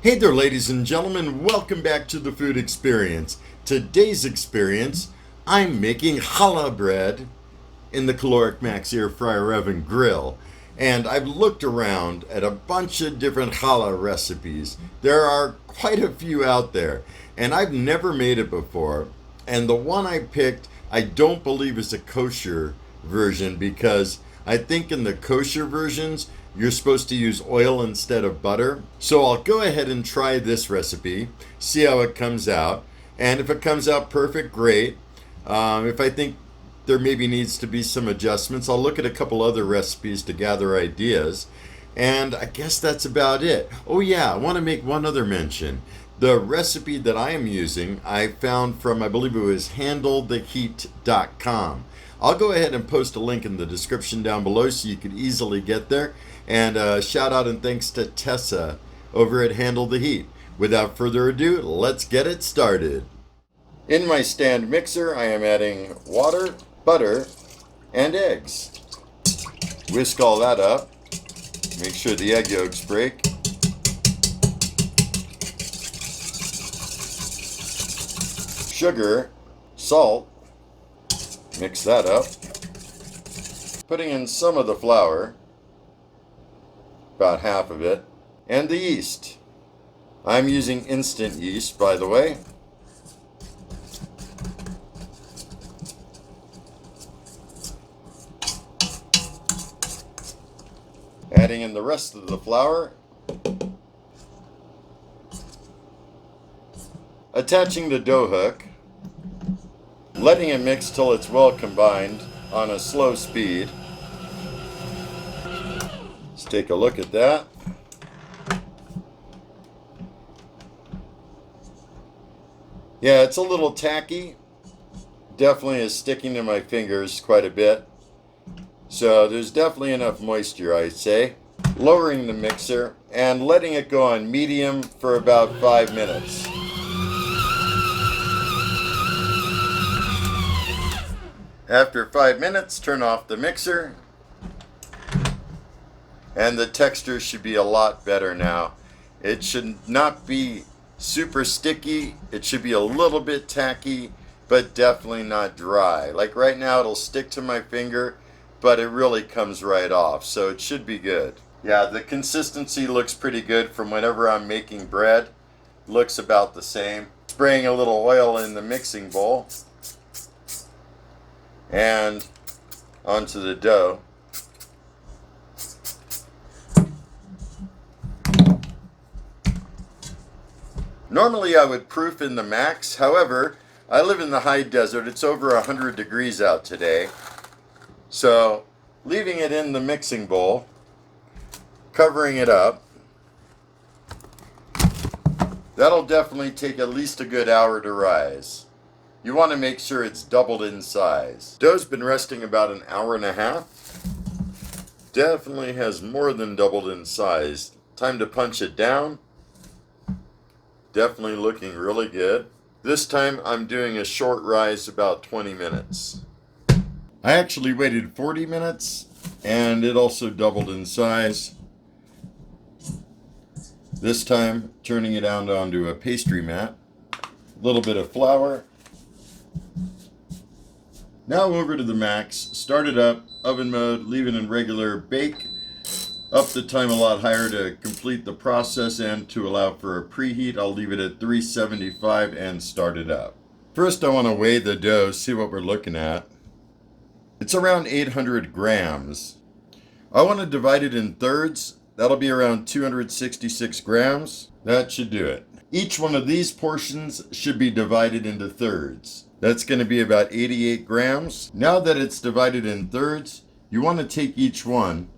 Hey there, ladies and gentlemen. Welcome back to the Food Experience. Today's experience, I'm making challah bread in the Kalorik Maxx air fryer oven grill. And I've looked around at a bunch of different challah recipes. There are quite a few out there, and I've never made it before. And the one I picked, I don't believe is a kosher version because I think in the kosher versions, you're supposed to use oil instead of butter. So I'll go ahead and try this recipe, see how it comes out. And if it comes out perfect, great. If I think there maybe needs to be some adjustments, I'll look at a couple other recipes to gather ideas. And I guess that's about it. Oh yeah, I want to make one other mention. The recipe that I am using, I found from, I believe it was handletheheat.com. I'll go ahead and post a link in the description down below so you can easily get there. And shout out and thanks to Tessa over at Handle the Heat. Without further ado, let's get it started. In my stand mixer, I am adding water, butter, and eggs. Whisk all that up. Make sure the egg yolks break. Sugar, salt. Mix that up. Putting in some of the flour, about half of it, and the yeast. I'm using instant yeast, by the way. Adding in the rest of the flour. Attaching the dough hook. Letting it mix till it's well combined on a slow speed. Let's take a look at that. Yeah, it's a little tacky. Definitely is sticking to my fingers quite a bit. So there's definitely enough moisture, I'd say. Lowering the mixer and letting it go on medium for about 5 minutes. After 5 minutes, turn off the mixer. And the texture should be a lot better now. It should not be super sticky. It should be a little bit tacky, but definitely not dry. Like right now, it'll stick to my finger, but it really comes right off. So it should be good. Yeah, the consistency looks pretty good from whenever I'm making bread. Looks about the same. Spraying a little oil in the mixing bowl. And onto the dough. Normally I would proof in the max. However, I live in the high desert. It's over 100 degrees out today. So leaving it in the mixing bowl, covering it up. That'll definitely take at least a good hour to rise. You want to make sure it's doubled in size. Dough's been resting about an hour and a half. Definitely has more than doubled in size. Time to punch it down. Definitely looking really good. This time I'm doing a short rise, about 20 minutes. I actually waited 40 minutes and it also doubled in size. This time turning it out onto a pastry mat. A little bit of flour. Now over to the max, start it up, oven mode, leave it in regular bake, up the time a lot higher to complete the process and to allow for a preheat. I'll leave it at 375 and start it up. First I want to weigh the dough, see what we're looking at. It's around 800 grams. I want to divide it in thirds. That'll be around 266 grams. That should do it. Each one of these portions should be divided into thirds. That's going to be about 88 grams. Now that it's divided in thirds, you want to take each one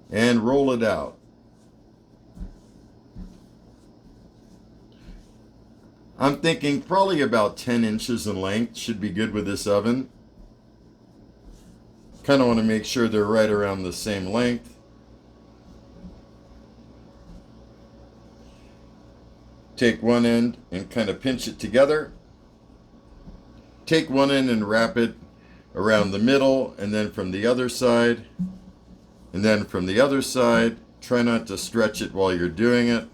and roll it out. I'm thinking probably about 10 inches in length should be good with this oven. Kind of want to make sure they're right around the same length. Take one end and kind of pinch it together. Take one end and wrap it around the middle, and then from the other side, And then from the other side, try not to stretch it while you're doing it.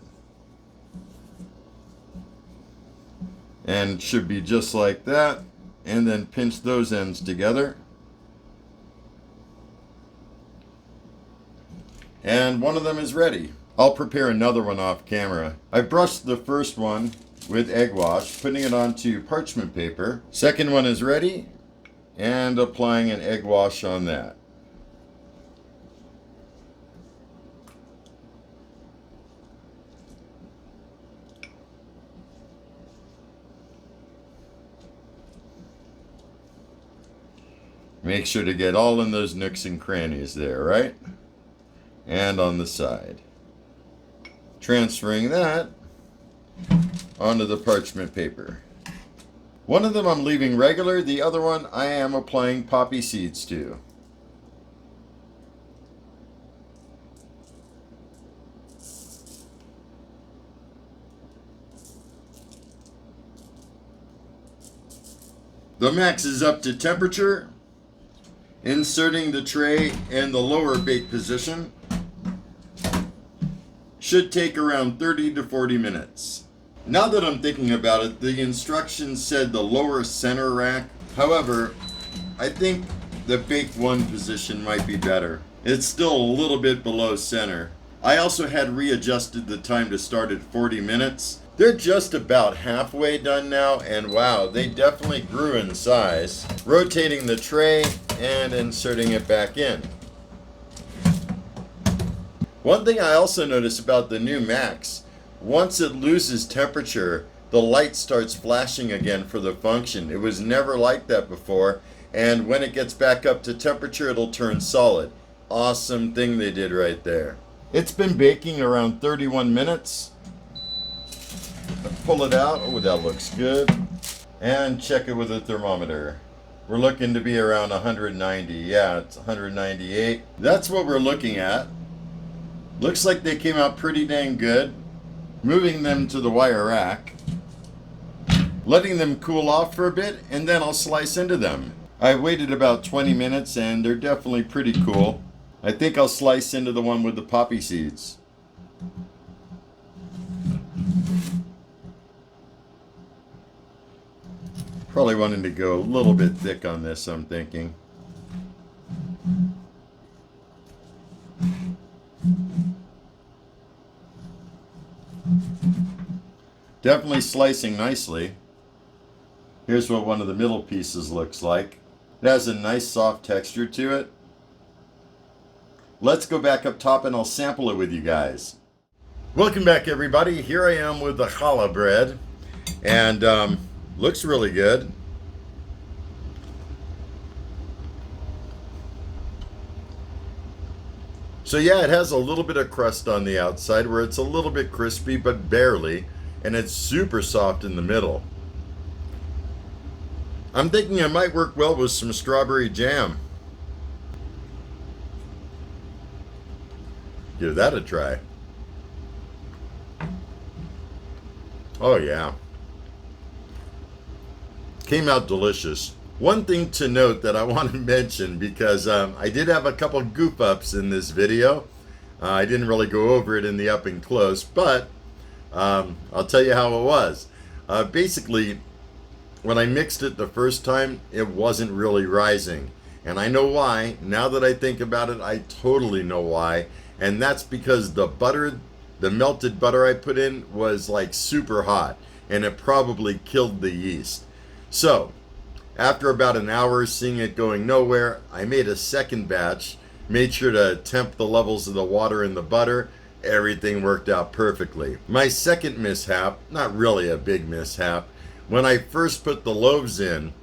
And it should be just like that. And then pinch those ends together. And one of them is ready. I'll prepare another one off camera. I brushed the first one with egg wash, putting it onto parchment paper. Second one is ready, and applying an egg wash on that. Make sure to get all in those nooks and crannies there, right? And on the side. Transferring that onto the parchment paper. One of them I'm leaving regular, the other one I am applying poppy seeds to. The Maxx is up to temperature. Inserting the tray in the lower bake position. Should take around 30 to 40 minutes. Now that I'm thinking about it, the instructions said the lower center rack. However, I think the bake one position might be better. It's still a little bit below center. I also had readjusted the time to start at 40 minutes. They're just about halfway done now, and wow, they definitely grew in size. Rotating the tray and inserting it back in. One thing I also noticed about the new Maxx, once it loses temperature, the light starts flashing again for the function. It was never like that before, and when it gets back up to temperature, it'll turn solid. Awesome thing they did right there. It's been baking around 31 minutes. Pull it out. Oh, that looks good. And check it with a thermometer. We're looking to be around 190. Yeah, it's 198. That's what we're looking at. Looks like they came out pretty dang good. Moving them to the wire rack. Letting them cool off for a bit, and then I'll slice into them. I waited about 20 minutes and they're definitely pretty cool. I think I'll slice into the one with the poppy seeds. Probably wanting to go a little bit thick on this, I'm thinking. Definitely slicing nicely. Here's what one of the middle pieces looks like. It has a nice soft texture to it. Let's go back up top and I'll sample it with you guys. Welcome back, everybody. Here I am with the challah bread. And looks really good. So yeah, it has a little bit of crust on the outside where it's a little bit crispy, but barely. And it's super soft in the middle. I'm thinking it might work well with some strawberry jam. Give that a try. Oh yeah. Came out delicious. One thing to note that I want to mention, because I did have a couple goof ups in this video. I didn't really go over it in the up and close, but I'll tell you how it was. Basically, when I mixed it the first time, it wasn't really rising. And I know why. Now that I think about it, I totally know why. And that's because the butter, the melted butter I put in was like super hot. And it probably killed the yeast. So, after about an hour seeing it going nowhere, I made a second batch, made sure to temp the levels of the water in the butter. Everything worked out perfectly. My second mishap, not really a big mishap, when I first put the loaves in,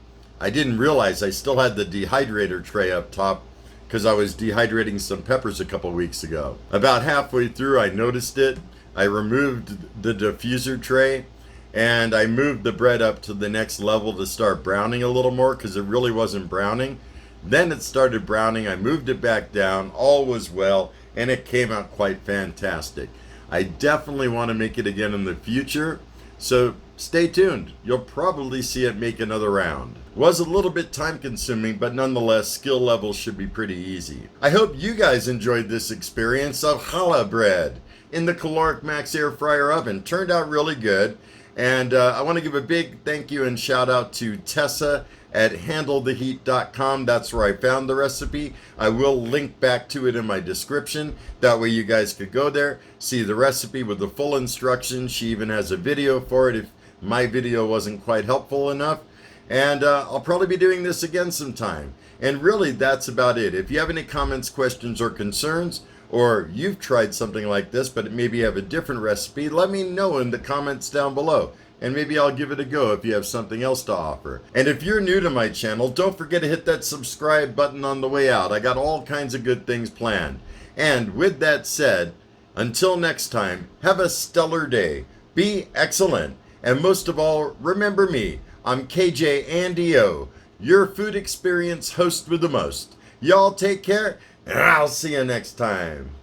I didn't realize I still had the dehydrator tray up top because I was dehydrating some peppers a couple weeks ago. About halfway through, I noticed it. I removed the diffuser tray and I moved the bread up to the next level to start browning a little more because it really wasn't browning. Then it started browning. I moved it back down. All was well, and it came out quite fantastic. I definitely want to make it again in the future. So stay tuned. You'll probably see it make another round. Was a little bit time consuming, but nonetheless, skill levels should be pretty easy. I hope you guys enjoyed this experience of challah bread in the Kalorik Maxx air fryer oven. Turned out really good. And I want to give a big thank you and shout out to Tessa at handletheheat.com. That's where I found the recipe. I will link back to it in my description. That way you guys could go there, see the recipe with the full instructions. She even has a video for it if my video wasn't quite helpful enough. And I'll probably be doing this again sometime. And really, that's about it. If you have any comments, questions, or concerns, or you've tried something like this, but maybe you have a different recipe, let me know in the comments down below. And maybe I'll give it a go if you have something else to offer. And if you're new to my channel, don't forget to hit that subscribe button on the way out. I got all kinds of good things planned. And with that said, until next time, have a stellar day. Be excellent. And most of all, remember me. I'm KJ Andy O, your food experience host with the most. Y'all take care, and I'll see you next time.